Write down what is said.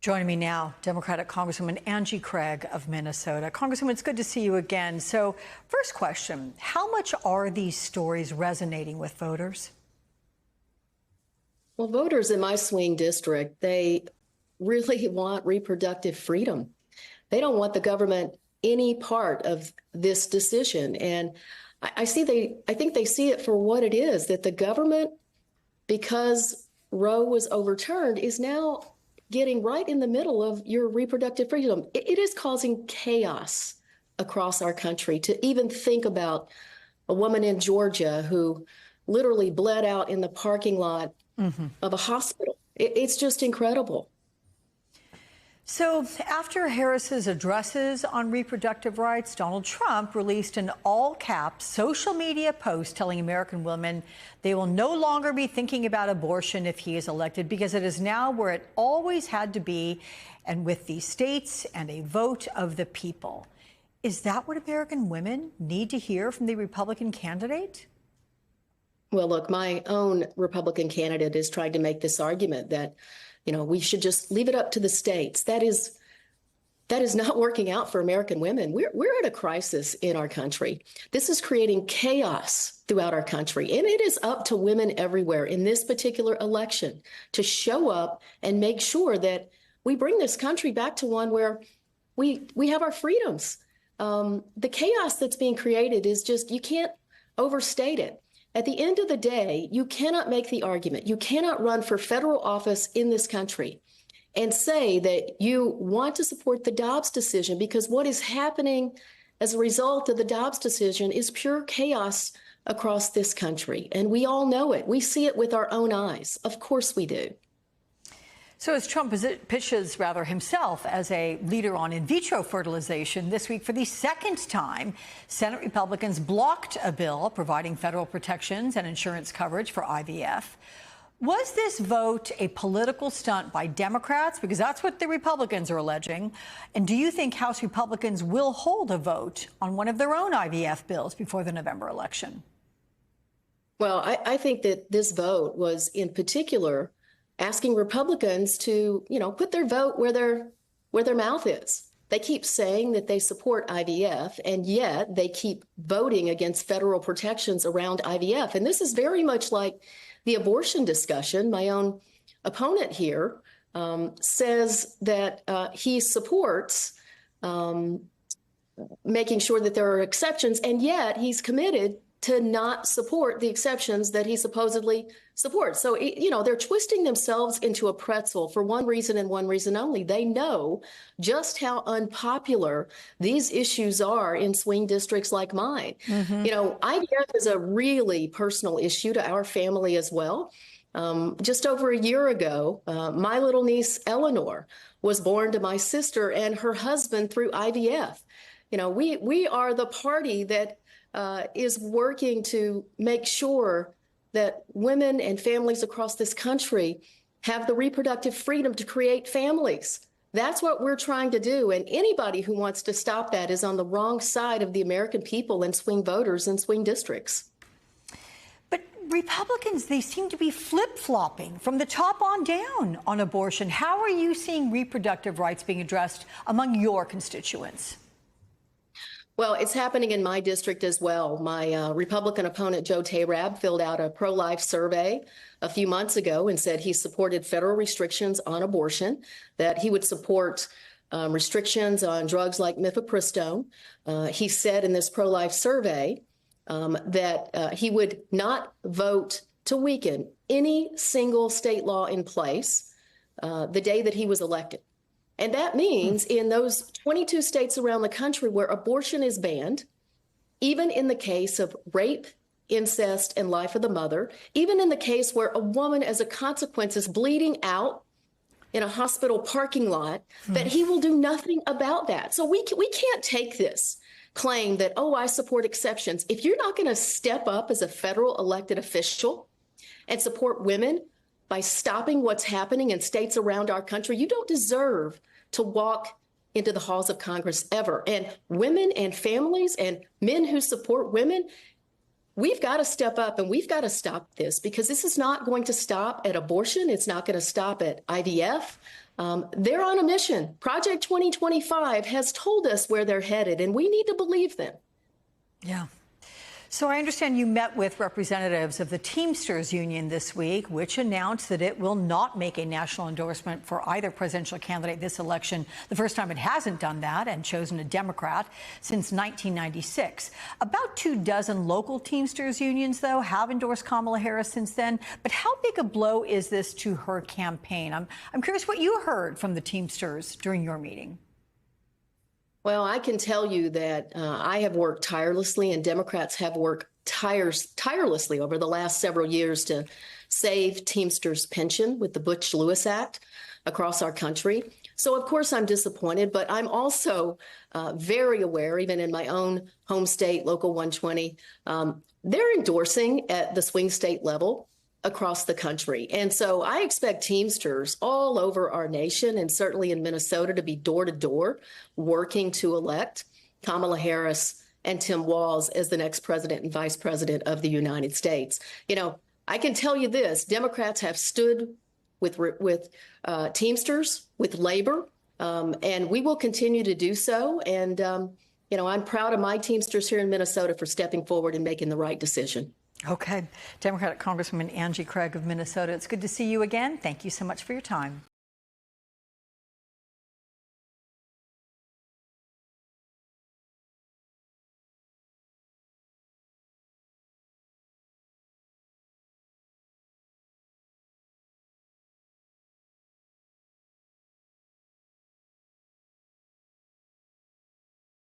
Joining me now, Democratic Congresswoman Angie Craig of Minnesota. Congresswoman, it's good to see you again. So, first question, how much are these stories resonating with voters? Well, voters in my swing district, they really want reproductive freedom. They don't want the government any part of this decision. And I think they see it for what it is, that the government, because Roe was overturned, is now getting right in the middle of your reproductive freedom. It is causing chaos across our country to even think about a woman in Georgia who literally bled out in the parking lot of a hospital. It's just incredible. So after Harris's addresses on reproductive rights, Donald Trump released an all-caps social media post telling American women they will no longer be thinking about abortion if he is elected because it is now where it always had to be, and with these states and a vote of the people. Is that what American women need to hear from the Republican candidate? Well, look, my own Republican candidate is trying to make this argument that we should just leave it up to the states. That is not working out for American women. We're at a crisis in our country. This is creating chaos throughout our country. And it is up to women everywhere in this particular election to show up and make sure that we bring this country back to one where we have our freedoms. The chaos that's being created is just, you can't overstate it. At the end of the day, you cannot make the argument, you cannot run for federal office in this country and say that you want to support the Dobbs decision, because what is happening as a result of the Dobbs decision is pure chaos across this country. And we all know it. We see it with our own eyes. Of course we do. So as Trump pitches himself as a leader on in vitro fertilization this week, for the second time, Senate Republicans blocked a bill providing federal protections and insurance coverage for IVF. Was this vote a political stunt by Democrats? Because that's what the Republicans are alleging. And do you think House Republicans will hold a vote on one of their own IVF bills before the November election? Well, I think that this vote was in particular asking Republicans to, put their vote where their mouth is. They keep saying that they support IVF, and yet they keep voting against federal protections around IVF. And this is very much like the abortion discussion. My own opponent here says that he supports making sure that there are exceptions, and yet he's committed to not support the exceptions that he supposedly supports. So, they're twisting themselves into a pretzel for one reason and one reason only. They know just how unpopular these issues are in swing districts like mine. IVF is a really personal issue to our family as well. Just over a year ago, my little niece, Eleanor, was born to my sister and her husband through IVF. We are the party that is working to make sure that women and families across this country have the reproductive freedom to create families. That's what we're trying to do. And anybody who wants to stop that is on the wrong side of the American people and swing voters in swing districts. But Republicans, they seem to be flip-flopping from the top on down on abortion. How are you seeing reproductive rights being addressed among your constituents? Well, it's happening in my district as well. My Republican opponent, Joe Tairab, filled out a pro-life survey a few months ago and said he supported federal restrictions on abortion, that he would support restrictions on drugs like mifepristone. He said in this pro-life survey that he would not vote to weaken any single state law in place the day that he was elected. And that means in those 22 states around the country where abortion is banned, even in the case of rape, incest, and life of the mother, even in the case where a woman as a consequence is bleeding out in a hospital parking lot, that he will do nothing about that. So we can't take this claim that, I support exceptions. If you're not going to step up as a federal elected official and support women by stopping what's happening in states around our country, you don't deserve to walk into the halls of Congress ever. And women and families and men who support women, we've got to step up and we've got to stop this, because this is not going to stop at abortion. It's not going to stop at IVF. They're on a mission. Project 2025 has told us where they're headed, and we need to believe them. Yeah. So I understand you met with representatives of the Teamsters Union this week, which announced that it will not make a national endorsement for either presidential candidate this election, the first time it hasn't done that and chosen a Democrat since 1996. About 24 local Teamsters unions, though, have endorsed Kamala Harris since then. But how big a blow is this to her campaign? I'm curious what you heard from the Teamsters during your meeting. Well, I can tell you that I have worked tirelessly, and Democrats have worked tirelessly over the last several years to save Teamsters' pension with the Butch-Lewis Act across our country. So, of course, I'm disappointed, but I'm also very aware, even in my own home state, Local 120, they're endorsing at the swing state level across the country. And so I expect Teamsters all over our nation, and certainly in Minnesota, to be door to door working to elect Kamala Harris and Tim Walz as the next president and vice president of the United States. You know, I can tell you this: Democrats have stood with Teamsters, with labor, and we will continue to do so. And, you know, I'm proud of my Teamsters here in Minnesota for stepping forward and making the right decision. Okay. Democratic Congresswoman Angie Craig of Minnesota, it's good to see you again. Thank you so much for your time.